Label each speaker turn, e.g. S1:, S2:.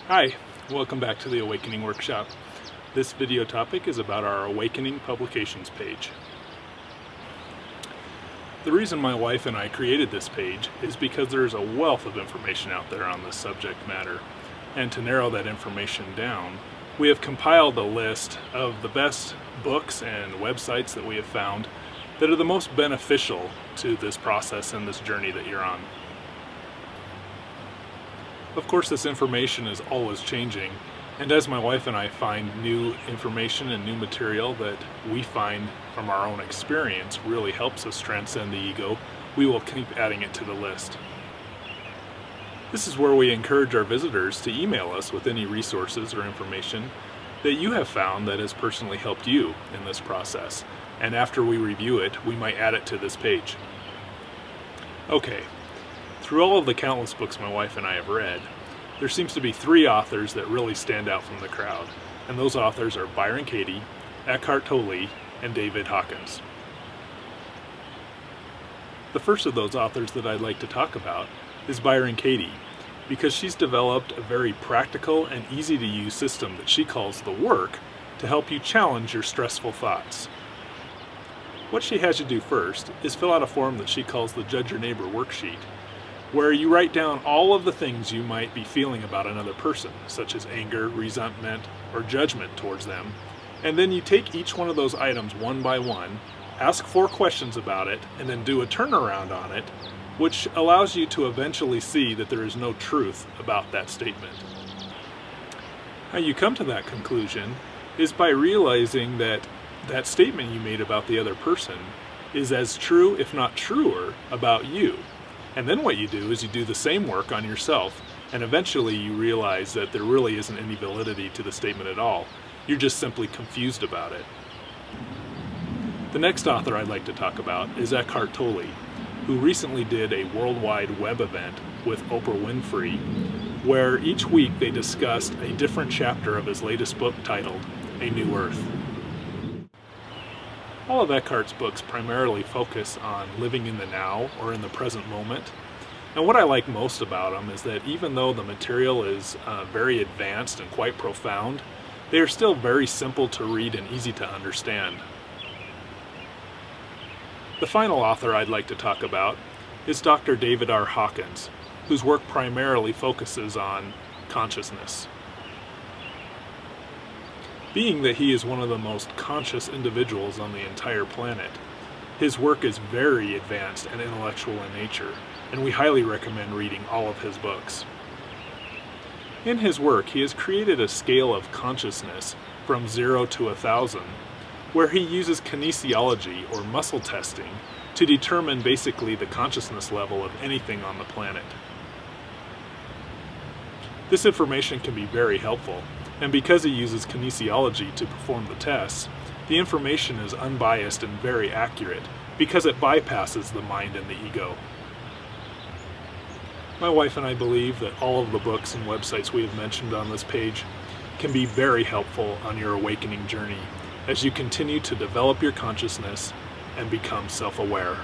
S1: Hi, welcome back to the Awakening Workshop. This video topic is about our Awakening Publications page. The reason my wife and I created this page is because there's a wealth of information out there on this subject matter. And to narrow that information down, we have compiled a list of the best books and websites that we have found that are the most beneficial to this process and this journey that you're on. Of course, this information is always changing, and as my wife and I find new information and new material that we find from our own experience really helps us transcend the ego, we will keep adding it to the list. This is where we encourage our visitors to email us with any resources or information that you have found that has personally helped you in this process, and after we review it, we might add it to this page. Okay. Through all of the countless books my wife and I have read, there seems to be three authors that really stand out from the crowd, and those authors are Byron Katie, Eckhart Tolle, and David Hawkins. The first of those authors that I'd like to talk about is Byron Katie, because she's developed a very practical and easy to use system that she calls the work to help you challenge your stressful thoughts. What she has you do first is fill out a form that she calls the Judge Your Neighbor worksheet, where you write down all of the things you might be feeling about another person, such as anger, resentment, or judgment towards them, and then you take each one of those items one by one, ask 4 questions about it, and then do a turnaround on it, which allows you to eventually see that there is no truth about that statement. How you come to that conclusion is by realizing that that statement you made about the other person is as true, if not truer, about you. And then what you do is you do the same work on yourself, and eventually you realize that there really isn't any validity to the statement at all. You're just simply confused about it. The next author I'd like to talk about is Eckhart Tolle, who recently did a worldwide web event with Oprah Winfrey, where each week they discussed a different chapter of his latest book titled A New Earth. All of Eckhart's books primarily focus on living in the now or in the present moment. And what I like most about them is that even though the material is very advanced and quite profound, they are still very simple to read and easy to understand. The final author I'd like to talk about is Dr. David R. Hawkins, whose work primarily focuses on consciousness. Being that he is one of the most conscious individuals on the entire planet, his work is very advanced and intellectual in nature, and we highly recommend reading all of his books. In his work, he has created a scale of consciousness from 0 to 1,000, where he uses kinesiology or muscle testing to determine basically the consciousness level of anything on the planet. This information can be very helpful, and because he uses kinesiology to perform the tests, the information is unbiased and very accurate because it bypasses the mind and the ego. My wife and I believe that all of the books and websites we have mentioned on this page can be very helpful on your awakening journey as you continue to develop your consciousness and become self-aware.